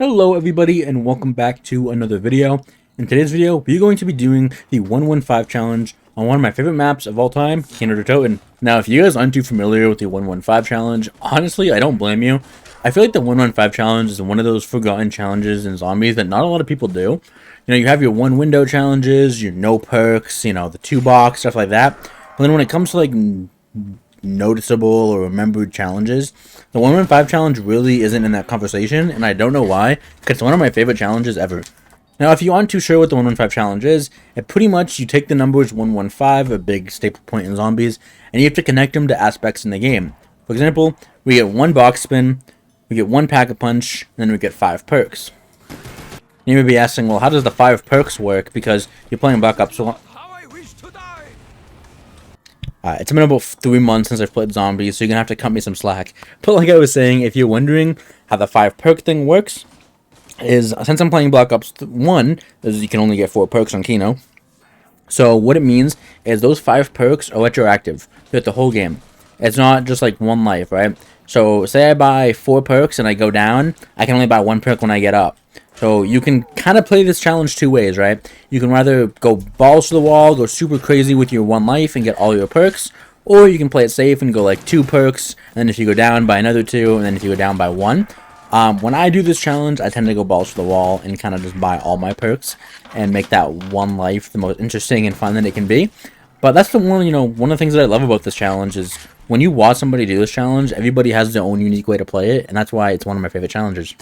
Hello everybody and welcome back to another video. In today's video, we're going to be doing the 115 challenge on one of my favorite maps of all time, Kino. Now, if you guys aren't too familiar with the 115 challenge, honestly, I don't blame you. I feel like the 115 challenge is one of those forgotten challenges in zombies that not a lot of people do. You know, you have your one window challenges, your no perks, you know, the 2-box, stuff like that. But then when it comes to like noticeable or remembered challenges, the 115 challenge really isn't in that conversation, and I don't know why, because it's one of my favorite challenges ever. Now, if you aren't too sure what the 115 challenge is, it pretty much, you take the numbers 115, a big staple point in zombies, and you have to connect them to aspects in the game. For example, we get 1 box spin, we get 1 pack-a-punch, and then we get 5 perks. You may be asking, well, how does the 5 perks work, because you're playing Black Ops 1. It's been about 3 months since I've played zombies, so you're gonna have to cut me some slack. But like I was saying, if you're wondering how the 5 perk thing works, is since I'm playing Black Ops 1, you can only get 4 perks on Kino. So what it means is those 5 perks are retroactive throughout the whole game. It's not just like 1 life, right? So say I buy 4 perks and I go down, I can only buy 1 perk when I get up. So you can kind of play this challenge 2 ways, right? You can rather go balls to the wall, go super crazy with your 1 life and get all your perks, or you can play it safe and go like 2 perks, and then if you go down by another 2, and then if you go down by 1. When I do this challenge, I tend to go balls to the wall and kind of just buy all my perks and make that 1 life the most interesting and fun that it can be. But that's the one, one of the things that I love about this challenge is when you watch somebody do this challenge, everybody has their own unique way to play it, and that's why it's one of my favorite challenges.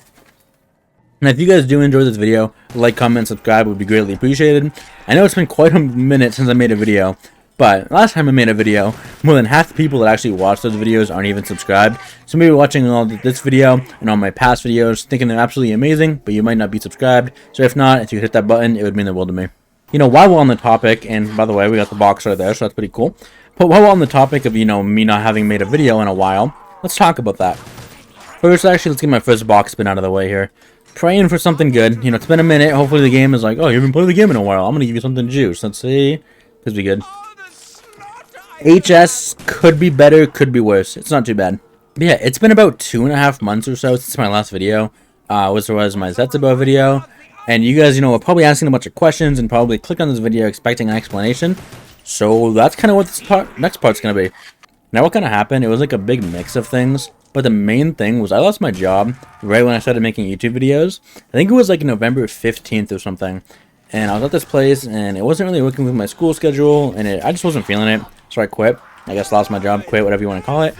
And if you guys do enjoy this video, like, comment, subscribe would be greatly appreciated. I know it's been quite a minute since I made a video, but last time I made a video, more than half the people that actually watch those videos aren't even subscribed. So maybe watching all this video and all my past videos, thinking they're absolutely amazing, but you might not be subscribed. So if not, if you hit that button, it would mean the world to me. You know, while we're on the topic, and by the way, we got the box right there, so that's pretty cool. But while we're on the topic of, me not having made a video in a while, let's talk about that. First, actually, let's get my first box spin out of the way here. Praying for something good. It's been a minute. Hopefully the game is like, oh, you haven't played the game in a while. I'm going to give you something juice. Let's see. Could be good. HS could be better, could be worse. It's not too bad. But yeah, it's been about 2.5 months or so since my last video, which was my Zetsubo video. And you guys, are probably asking a bunch of questions and probably click on this video expecting an explanation. So that's kind of what this next part's going to be. Now, what kind of happened? It was like a big mix of things. But the main thing was I lost my job right when I started making YouTube videos. I think it was like November 15th or something. And I was at this place and it wasn't really working with my school schedule. And I just wasn't feeling it. So I quit. I guess lost my job, quit, whatever you want to call it.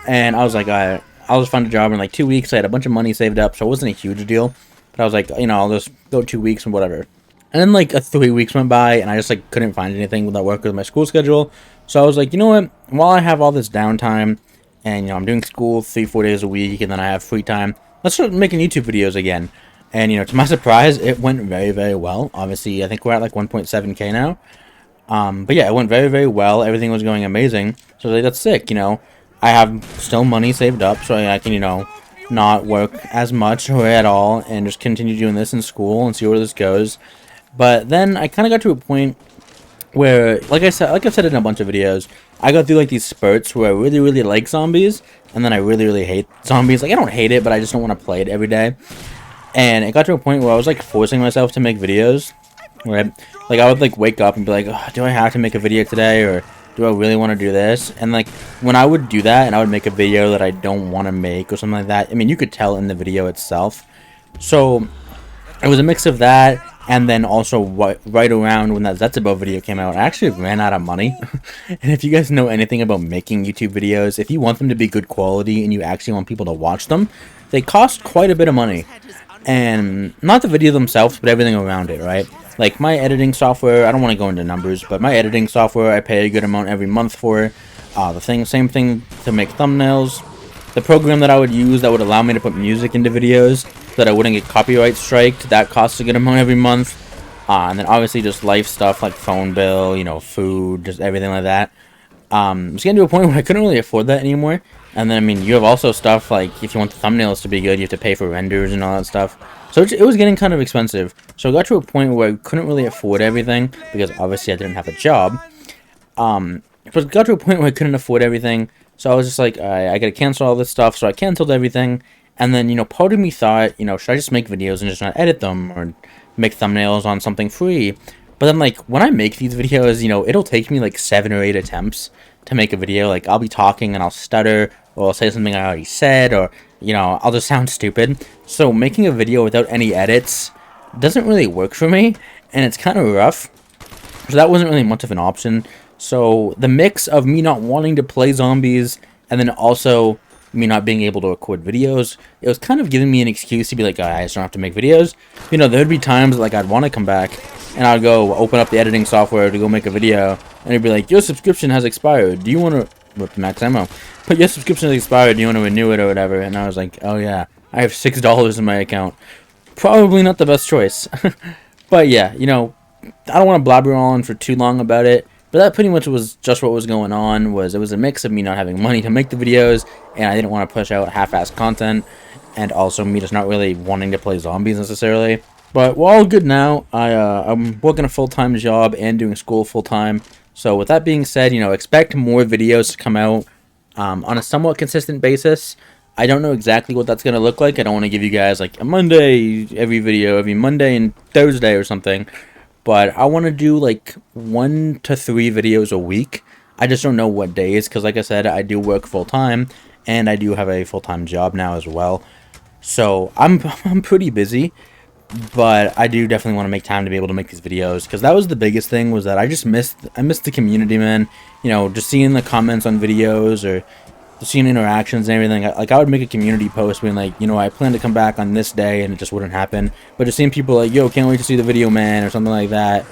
And I was like, I'll just find a job in like 2 weeks. I had a bunch of money saved up, so it wasn't a huge deal. But I was like, I'll just go 2 weeks and whatever. And then like 3 weeks went by and I just like couldn't find anything that worked with my school schedule. So I was like, you know what? While I have all this downtime, and, I'm doing school 3-4 days a week, and then I have free time, let's start making YouTube videos again. And, to my surprise, it went very, very well. Obviously, I think we're at, like, 1.7K now. But, yeah, it went very, very well. Everything was going amazing. So, like, that's sick, I have still money saved up, so I can, not work as much or at all, and just continue doing this in school and see where this goes. But then I kind of got to a point where, like I've said in a bunch of videos, I go through like these spurts where I really, really like zombies, and then I really, really hate zombies. Like, I don't hate it, but I just don't want to play it every day. And it got to a point where I was like forcing myself to make videos, right? Like, I would like wake up and be like, oh, do I have to make a video today, or do I really want to do this? And like, when I would do that and I would make a video that I don't want to make or something like that, I mean, you could tell in the video itself. So it was a mix of that. And then also right around when that Zetsubo video came out, I actually ran out of money. And if you guys know anything about making YouTube videos, if you want them to be good quality and you actually want people to watch them, they cost quite a bit of money. And not the video themselves, but everything around it, right? Like my editing software, I don't want to go into numbers, but my editing software, I pay a good amount every month for. Same thing to make thumbnails. The program that I would use that would allow me to put music into videos so that I wouldn't get copyright striked, that costs a good amount every month. And then obviously just life stuff like phone bill, food, just everything like that. It's getting to a point where I couldn't really afford that anymore. And then, I mean, you have also stuff like if you want the thumbnails to be good, you have to pay for renders and all that stuff. So it was getting kind of expensive. So I got to a point where I couldn't really afford everything because obviously I didn't have a job. But it got to a point where I couldn't afford everything. So I was just like, I gotta cancel all this stuff. So I canceled everything. And then, part of me thought, should I just make videos and just not edit them or make thumbnails on something free? But then, like, when I make these videos, it'll take me like 7 or 8 attempts to make a video. Like, I'll be talking and I'll stutter, or I'll say something I already said, or, I'll just sound stupid. So making a video without any edits doesn't really work for me, and it's kind of rough. So that wasn't really much of an option. So the mix of me not wanting to play zombies and then also me not being able to record videos, it was kind of giving me an excuse to be like, oh, I just don't have to make videos. There'd be times like I'd want to come back and I'd go open up the editing software to go make a video, and it'd be like, your subscription has expired. Do you want to, with max ammo, but your subscription has expired. Do you want to renew it or whatever? And I was like, oh yeah, I have $6 in my account. Probably not the best choice. But yeah, I don't want to blabber on for too long about it. But that pretty much was just what was going on. It was a mix of me not having money to make the videos, and I didn't want to push out half-assed content, and also me just not really wanting to play zombies necessarily. But we're all good now. I'm working a full-time job and doing school full-time. So with that being said, expect more videos to come out on a somewhat consistent basis. I don't know exactly what that's going to look like. I don't want to give you guys like a Monday every video, every Monday and Thursday or something. But I want to do like 1 to 3 videos a week. I just don't know what days, because like I said, I do work full-time, and I do have a full-time job now as well. So I'm pretty busy, but I do definitely want to make time to be able to make these videos, because that was the biggest thing, was that I missed the community, man. Just seeing the comments on videos, or seeing interactions and everything. Like, I would make a community post being like, I plan to come back on this day, and it just wouldn't happen. But just seeing people like, yo, can't wait to see the video, man, or something like that,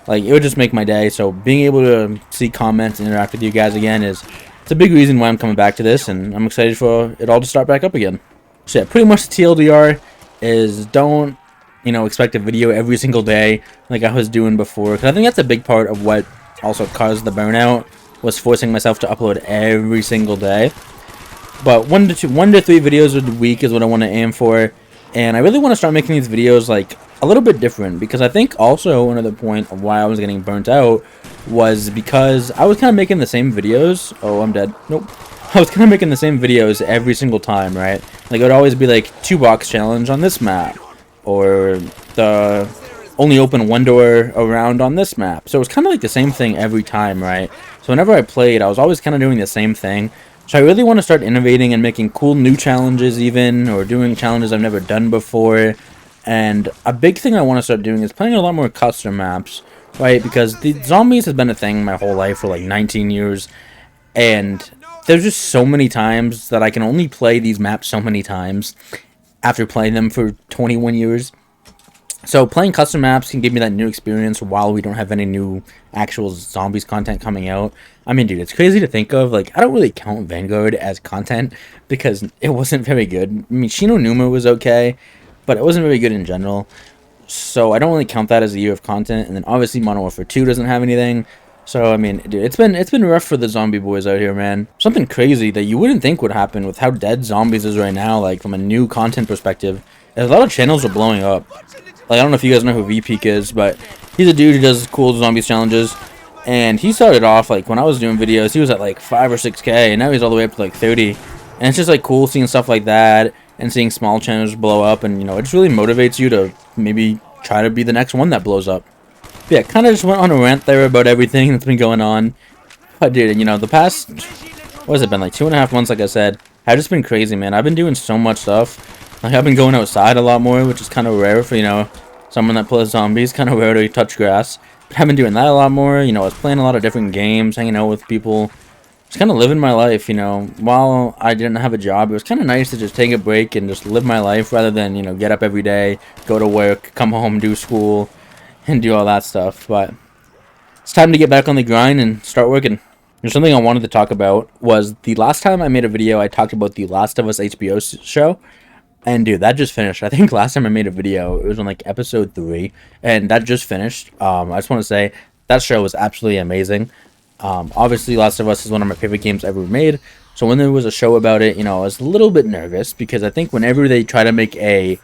like, it would just make my day. So being able to see comments and interact with you guys again it's a big reason why I'm coming back to this, and I'm excited for it all to start back up again. So yeah, pretty much the TLDR is, don't expect a video every single day like I was doing before, because I think that's a big part of what also caused the burnout, was forcing myself to upload every single day. But 1 to 3 videos a week is what I want to aim for, and I really want to start making these videos like a little bit different, because I think also another point of why I was getting burnt out was because I was kind of making the same videos. Oh, I'm dead. Nope. I was kind of making the same videos every single time, right? Like, it would always be like 2-box challenge on this map, or the only open 1 door around on this map. So it was kind of like the same thing every time, right? So whenever I played, I was always kind of doing the same thing. So I really want to start innovating and making cool new challenges even, or doing challenges I've never done before. And a big thing I want to start doing is playing a lot more custom maps, right? Because the zombies has been a thing my whole life for like 19 years. And there's just so many times that I can only play these maps so many times after playing them for 21 years. So playing custom maps can give me that new experience while we don't have any new actual zombies content coming out. I mean, dude, it's crazy to think of. Like, I don't really count Vanguard as content because it wasn't very good. I mean, Kino was okay, but it wasn't very good in general. So I don't really count that as a year of content. And then obviously Modern Warfare 2 doesn't have anything. So I mean, dude, it's been rough for the zombie boys out here, man. Something crazy that you wouldn't think would happen with how dead zombies is right now, like from a new content perspective. A lot of channels are blowing up. Like, I don't know if you guys know who VPeak is, but he's a dude who does cool zombies challenges. And he started off, like, when I was doing videos, he was at, like, 5 or 6K, and now he's all the way up to, like, 30. And it's just, like, cool seeing stuff like that, and seeing small channels blow up, and, it just really motivates you to maybe try to be the next one that blows up. But yeah, kind of just went on a rant there about everything that's been going on. But, dude, the past, what has it been, like, 2.5 months, like I said, have just been crazy, man. I've been doing so much stuff. Like, I've been going outside a lot more, which is kind of rare for, someone that plays zombies. Kind of rare to touch grass. But I've been doing that a lot more. I was playing a lot of different games, hanging out with people. Just kind of living my life, While I didn't have a job, it was kind of nice to just take a break and just live my life rather than, get up every day, go to work, come home, do school, and do all that stuff. But it's time to get back on the grind and start working. There's something I wanted to talk about was the last time I made a video, I talked about the Last of Us HBO show. And dude, that just finished. I think last time I made a video, it was on like episode 3, and that just finished. I just want to say that show was absolutely amazing. Obviously, Last of Us is one of my favorite games ever made. So when there was a show about it, I was a little bit nervous because I think whenever they try to make a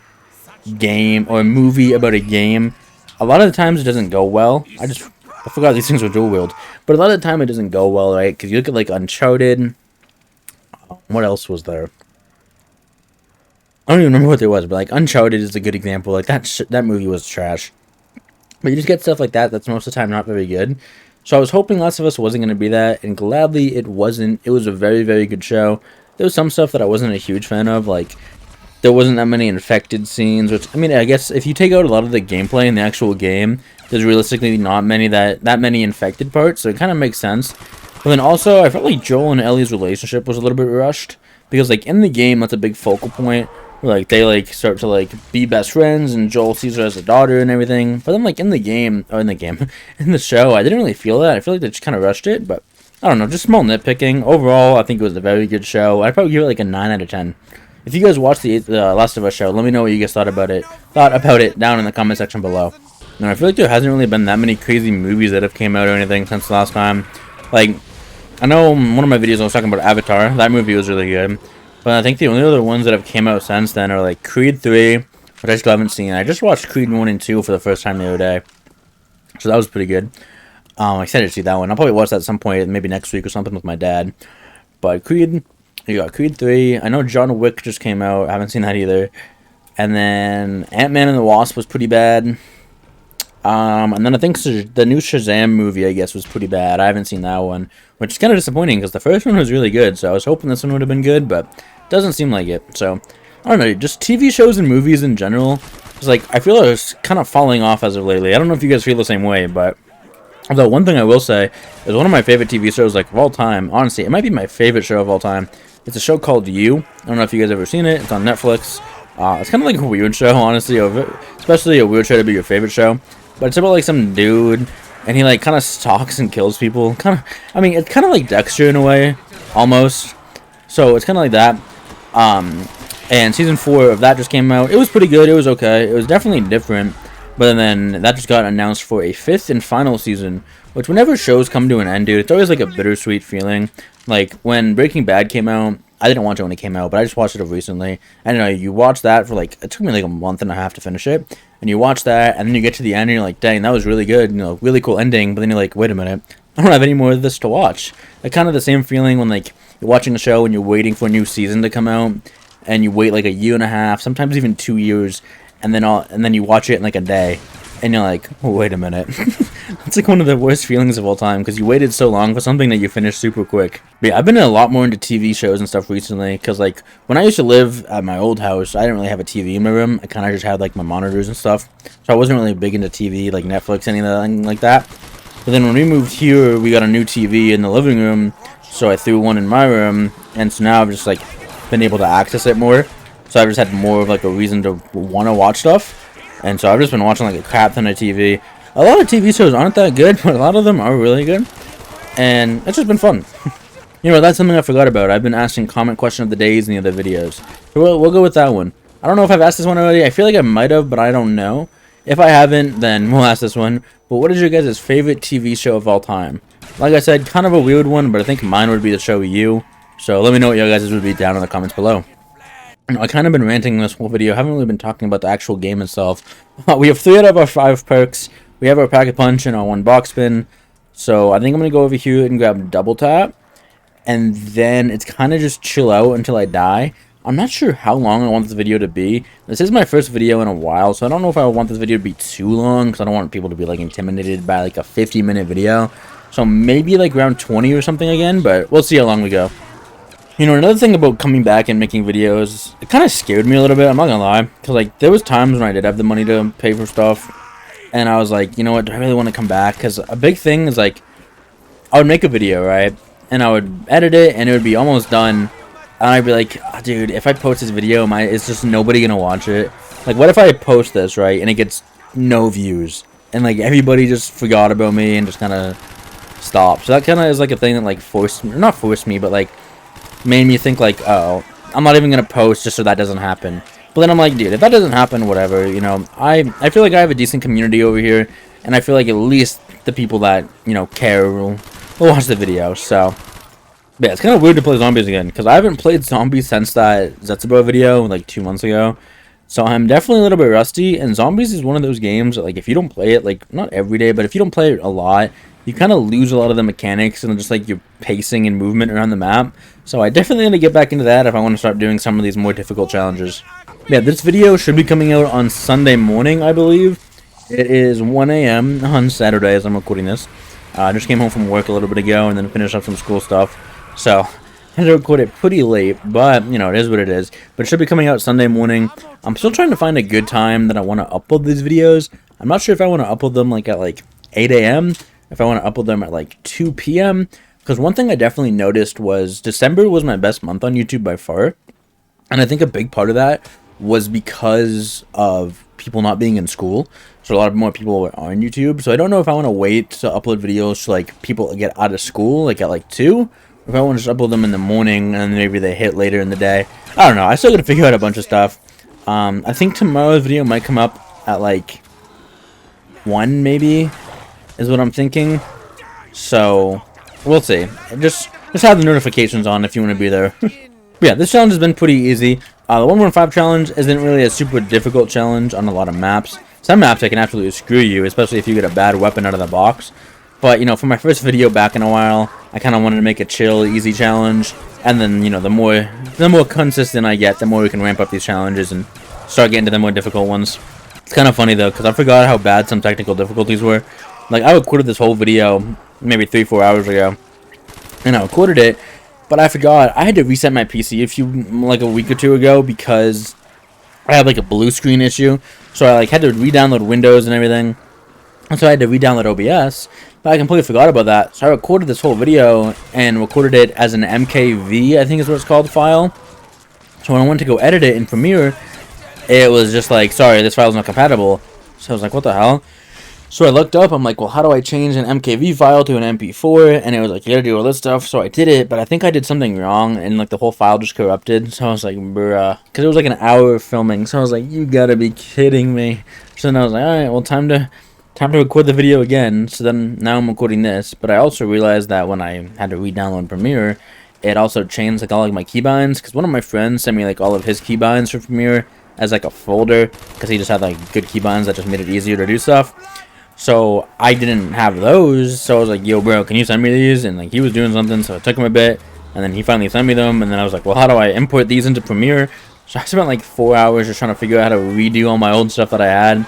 game or a movie about a game, a lot of the times it doesn't go well. I forgot these things were dual wield, but a lot of the time it doesn't go well, right? Because you look at like Uncharted. What else was there? I don't even remember what there was, but like Uncharted is a good example. Like that movie was trash. But you just get stuff like that that's most of the time not very good. So I was hoping Last of Us wasn't going to be that, and gladly it wasn't. It was a very, very good show. There was some stuff that I wasn't a huge fan of, like there wasn't that many infected scenes, which, I mean, I guess if you take out a lot of the gameplay in the actual game, there's realistically not many that many infected parts, so it kind of makes sense. But then also, I felt like Joel and Ellie's relationship was a little bit rushed, because like in the game, that's a big focal point, where like they like start to like be best friends, and Joel sees her as a daughter and everything. But then like in the game, in the show, I didn't really feel that. I feel like they just kind of rushed it, but I don't know, just small nitpicking. Overall, I think it was a very good show. I'd probably give it like a 9 out of 10. If you guys watched the Last of Us show, let me know what you guys thought about it down in the comment section below. And I feel like there hasn't really been that many crazy movies that have came out or anything since last time. Like, I know in one of my videos I was talking about Avatar. That movie was really good. But I think the only other ones that have came out since then are like Creed 3, which I still haven't seen. I just watched Creed 1 and 2 for the first time the other day. So that was pretty good. I'm excited to see that one. I'll probably watch that at some point, maybe next week or something with my dad. But Creed... You got Creed 3. I know John Wick just came out. I haven't seen that either. And then Ant-Man and the Wasp was pretty bad. And then I think the new Shazam movie, I guess, was pretty bad. I haven't seen that one, which is kind of disappointing because the first one was really good. So I was hoping this one would have been good, but it doesn't seem like it. So I don't know. Just TV shows and movies in general. It's like I feel like it's kind of falling off as of lately. I don't know if you guys feel the same way, but although one thing I will say is one of my favorite TV shows like of all time. Honestly, it might be my favorite show of all time. It's a show called You. I don't know if you guys ever seen it. It's on Netflix. It's kind of like a weird show, honestly, especially a weird show to be your favorite show. But it's about like some dude, and he like kind of stalks and kills people. I mean, it's kind of like Dexter in a way, almost. So it's kind of like that. And season 4 of that just came out. It was pretty good. It was okay. It was definitely different. But then that just got announced for a 5th and final season. Which whenever shows come to an end, dude, it's always like a bittersweet feeling. Like, when Breaking Bad came out, I didn't watch it when it came out, but I just watched it recently. And, you watch that for, like, it took me, like, a month and a half to finish it. And you watch that, and then you get to the end, and you're like, dang, that was really good. Really cool ending. But then you're like, wait a minute. I don't have any more of this to watch. Like, kind of the same feeling when, like, you're watching a show and you're waiting for a new season to come out. And you wait, like, a year and a half, sometimes even 2 years. And then you watch it in, like, a day. And you're like, oh, wait a minute. It's like one of the worst feelings of all time because you waited so long for something that you finished super quick. But yeah, I've been a lot more into TV shows and stuff recently because, like, when I used to live at my old house, I didn't really have a TV in my room. I kind of just had, like, my monitors and stuff. So I wasn't really big into TV, like Netflix, anything like that. But then when we moved here, we got a new TV in the living room. So I threw one in my room. And so now I've just, like, been able to access it more. So I've just had more of, like, a reason to want to watch stuff. And so I've just been watching like a crap ton of TV. A lot of TV shows aren't that good, but a lot of them are really good. And it's just been fun. That's something I forgot about. I've been asking comment question of the days in the other videos. So we'll go with that one. I don't know if I've asked this one already. I feel like I might have, but I don't know. If I haven't, then we'll ask this one. But what is your guys' favorite TV show of all time? Like I said, kind of a weird one, but I think mine would be the show You. So let me know what your guys' would be down in the comments below. I kind of been ranting this whole video. I haven't really been talking about the actual game itself. We have 3 out of our 5 perks. We have our Pack-a-Punch and our 1 box spin. So I think I'm going to go over here and grab Double Tap. And then it's kind of just chill out until I die. I'm not sure how long I want this video to be. This is my first video in a while, so I don't know if I want this video to be too long. Because I don't want people to be like intimidated by like a 50-minute video. So maybe like around 20 or something again. But we'll see how long we go. Another thing about coming back and making videos, it kind of scared me a little bit, I'm not gonna lie. Because, like, there was times when I did have the money to pay for stuff. And I was like, you know what, do I really want to come back? Because a big thing is, like, I would make a video, right? And I would edit it, and it would be almost done. And I'd be like, oh, dude, if I post this video, it's just nobody gonna watch it. Like, what if I post this, right, and it gets no views? And, like, everybody just forgot about me and just kind of stopped. So that kind of is, like, a thing that, like, not forced me, but, like, made me think like, oh, I'm not even gonna post just so that doesn't happen. But then I'm like, dude, if that doesn't happen, whatever, I feel like I have a decent community over here, and I feel like at least the people that care will watch the video. So yeah, it's kind of weird to play zombies again because I haven't played zombies since that Zetsubo video like 2 months ago. So I'm definitely a little bit rusty, and zombies is one of those games that, like, if you don't play it, like, not every day, but if you don't play it a lot, you kind of lose a lot of the mechanics and just, like, your pacing and movement around the map. So I definitely need to get back into that if I want to start doing some of these more difficult challenges. Yeah, this video should be coming out on Sunday morning, I believe. It is 1 a.m. on Saturday as I'm recording this. I just came home from work a little bit ago and then finished up some school stuff. So, I had to record it pretty late, but, you know, it is what it is. But it should be coming out Sunday morning. I'm still trying to find a good time that I want to upload these videos. I'm not sure if I want to upload them, like, at, like, 8 a.m., if I want to upload them at, like, 2 p.m., because one thing I definitely noticed was December was my best month on YouTube by far. And I think a big part of that was because of people not being in school. So a lot more people were on YouTube. So I don't know if I want to wait to upload videos to like people get out of school like at like 2. Or if I want to just upload them in the morning and maybe they hit later in the day. I don't know. I still got to figure out a bunch of stuff. I think tomorrow's video might come up at like 1 maybe is what I'm thinking. So we'll see. Just have the notifications on if you want to be there. But yeah, this challenge has been pretty easy. The 1.5 challenge isn't really a super difficult challenge on a lot of maps. Some maps I can absolutely screw you, especially if you get a bad weapon out of the box. But, you know, for my first video back in a while, I kind of wanted to make a chill, easy challenge. And then, you know, the more consistent I get, the more we can ramp up these challenges and start getting to the more difficult ones. It's kind of funny, though, because I forgot how bad some technical difficulties were. Like, I recorded this whole video maybe 3-4 hours ago. And I recorded it. But I forgot, I had to reset my PC like a week or two ago because I had like a blue screen issue. So I like had to re-download Windows and everything. And so I had to re-download OBS. But I completely forgot about that. So I recorded this whole video and recorded it as an MKV, I think is what it's called, file. So when I went to go edit it in Premiere, it was just like, sorry, this file's not compatible. So I was like, what the hell? So I looked up, I'm like, well, how do I change an MKV file to an MP4? And it was like, you gotta do all this stuff. So I did it, but I think I did something wrong, and like the whole file just corrupted. So I was like, bruh. Because it was like an hour of filming. So I was like, you gotta be kidding me. So then I was like, alright, well, time to record the video again. So then now I'm recording this. But I also realized that when I had to re-download Premiere, it also changed like all like my keybinds. Because one of my friends sent me like all of his keybinds for Premiere as like a folder. Because he just had like good keybinds that just made it easier to do stuff. So I didn't have those, so I was like, yo bro, can you send me these? And like he was doing something, so it took him a bit, and then he finally sent me them, and then I was like, well, how do I import these into Premiere? So I spent like 4 hours just trying to figure out how to redo all my old stuff that I had.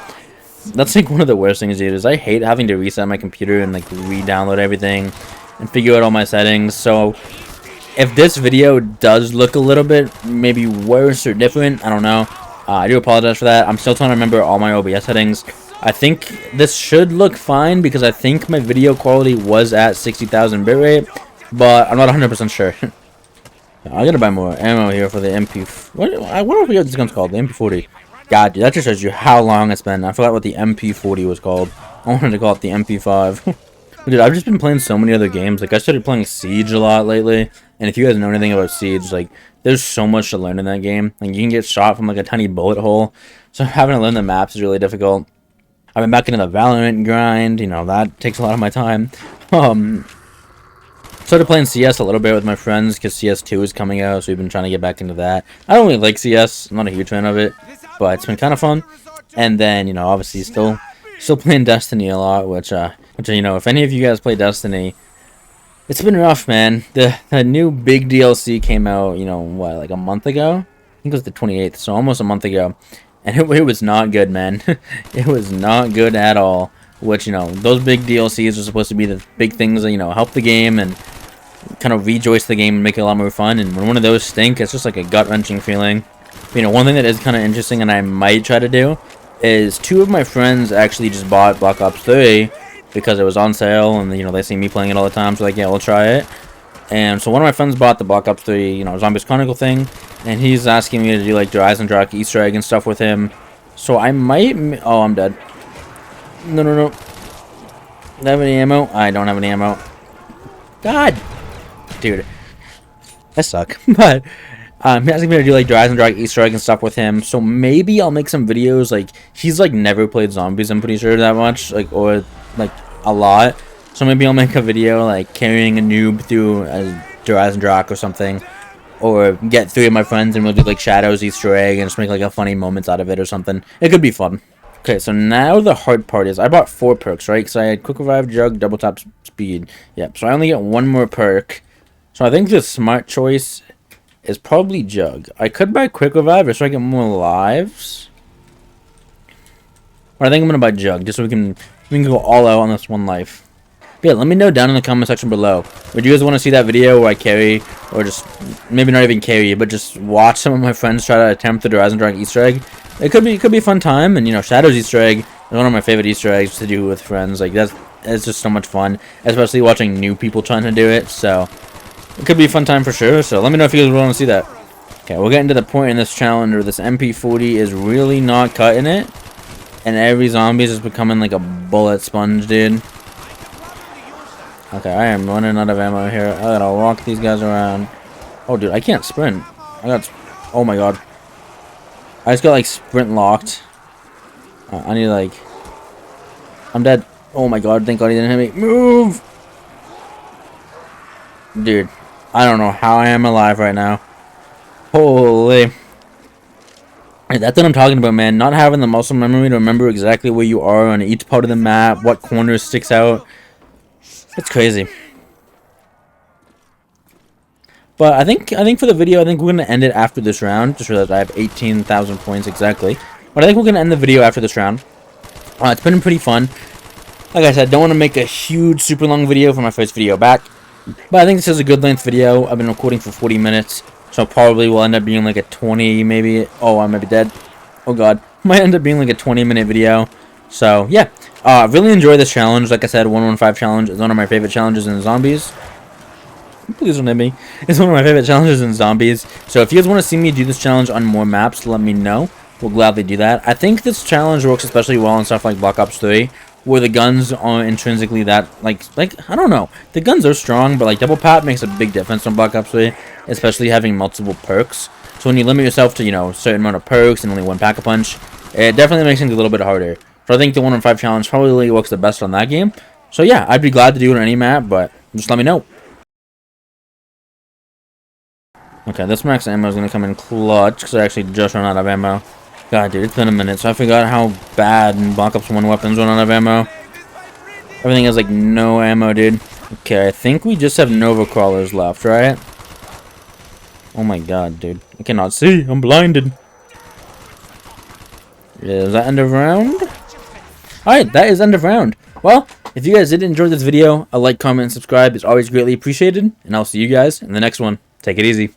That's like one of the worst things, dude, is I hate having to reset my computer and like re-download everything and figure out all my settings. So if this video does look a little bit maybe worse or different, I don't know. I do apologize for that. I'm still trying to remember all my OBS settings. I think this should look fine because I think my video quality was at 60,000 bitrate, but I'm not 100% sure. I gotta buy more ammo here for the MP. I wonder what this gun's called, the MP40. God, dude, that just shows you how long it's been. I forgot what the MP40 was called. I wanted to call it the MP5. Dude, I've just been playing so many other games. Like, I started playing Siege a lot lately, and if you guys know anything about Siege, like, there's so much to learn in that game. Like, you can get shot from, like, a tiny bullet hole, so having to learn the maps is really difficult. I've been back into the Valorant grind, you know, that takes a lot of my time. Started playing CS a little bit with my friends because CS2 is coming out, so we've been trying to get back into that. I don't really like CS, I'm not a huge fan of it, but it's been kind of fun. And then, you know, obviously still playing Destiny a lot, which, you know, if any of you guys play Destiny, it's been rough, man. The new big DLC came out, you know, what, like a month ago? I think it was the 28th, so almost a month ago. And it was not good, man. It was not good at all. Which, you know, those big DLCs are supposed to be the big things that, you know, help the game and kind of rejoice the game and make it a lot more fun. And when one of those stink, it's just like a gut-wrenching feeling. You know, one thing that is kind of interesting and I might try to do is 2 of my friends actually just bought Black Ops 3 because it was on sale and, you know, they see me playing it all the time. So, like, yeah, we'll try it. And so one of my friends bought the Black Ops 3, you know, Zombies Chronicle thing. And he's asking me to do, like, Rise and Dark Easter egg and stuff with him. So I might... Oh, I'm dead. No. Do I have any ammo? I don't have any ammo. God! Dude. I suck. But, he's asking me to do, like, Rise and Dark Easter egg and stuff with him. So maybe I'll make some videos, like... He's, like, never played zombies, I'm pretty sure, that much. Like, or, like, a lot. So maybe I'll make a video, like, carrying a noob through Rise and Dark or something. Or get 3 of my friends and we'll do like Shadows Easter egg and just make like a funny moments out of it or something. It could be fun. Okay, so now the hard part is I bought 4 perks, right? Because I had Quick Revive, Jug, Double Tap, Speed. Yep, so I only get 1 more perk. So I think the smart choice is probably Jug. I could buy Quick Revive just so I get more lives. Or I think I'm gonna buy Jug just so we can go all out on this one life. But yeah, let me know down in the comment section below. Would you guys want to see that video where I carry, or just maybe not even carry, but just watch some of my friends try to attempt the Horizon Dragon Easter egg? It could be a fun time, and you know, Shadow's Easter egg is one of my favorite Easter eggs to do with friends. Like it's just so much fun, especially watching new people trying to do it. So it could be a fun time for sure. So let me know if you guys want to see that. Okay, we're getting to the point in this challenge where this MP40 is really not cutting it, and every zombie is just becoming like a bullet sponge, dude. Okay, I am running out of ammo here. I gotta walk these guys around. Oh, dude, I can't sprint. Oh my god. I just got, like, sprint locked. I need, like... I'm dead. Oh my god, thank god he didn't hit me. Move! Dude, I don't know how I am alive right now. Holy. Hey, that's what I'm talking about, man. Not having the muscle memory to remember exactly where you are on each part of the map, what corner sticks out. It's crazy. But I think for the video, I think we're gonna end it after this round. Just realized I have 18,000 points exactly. But I think we're gonna end the video after this round. It's been pretty fun. Like I said, don't want to make a huge, super long video for my first video back. But I think this is a good length video. I've been recording for 40 minutes, so probably will end up being like a 20, maybe. Oh, I might be dead. Oh god, might end up being like a 20-minute video. So yeah, really enjoy this challenge. Like I said, 115 challenge is one of my favorite challenges in zombies. Please don't hit me. It's one of my favorite challenges in zombies. So if you guys want to see me do this challenge on more maps, let me know. We'll gladly do that. I think this challenge works especially well on stuff like Black Ops 3, where the guns aren't intrinsically that, like I don't know. The guns are strong, but like double pat makes a big difference on Black Ops 3, especially having multiple perks. So when you limit yourself to, you know, a certain amount of perks and only one pack-a-punch, it definitely makes things a little bit harder. So I think the 1-on-5 challenge probably works the best on that game. So yeah, I'd be glad to do it on any map, but just let me know. Okay, this max ammo is going to come in clutch, because I actually just ran out of ammo. God, dude, it's been a minute, so I forgot how bad in Black Ops 1 weapons run out of ammo. Everything has, like, no ammo, dude. Okay, I think we just have Nova Crawlers left, right? Oh my god, dude. I cannot see. I'm blinded. Is that end of round? Alright, that is end of round. Well, if you guys did enjoy this video, a like, comment, and subscribe is always greatly appreciated. And I'll see you guys in the next one. Take it easy.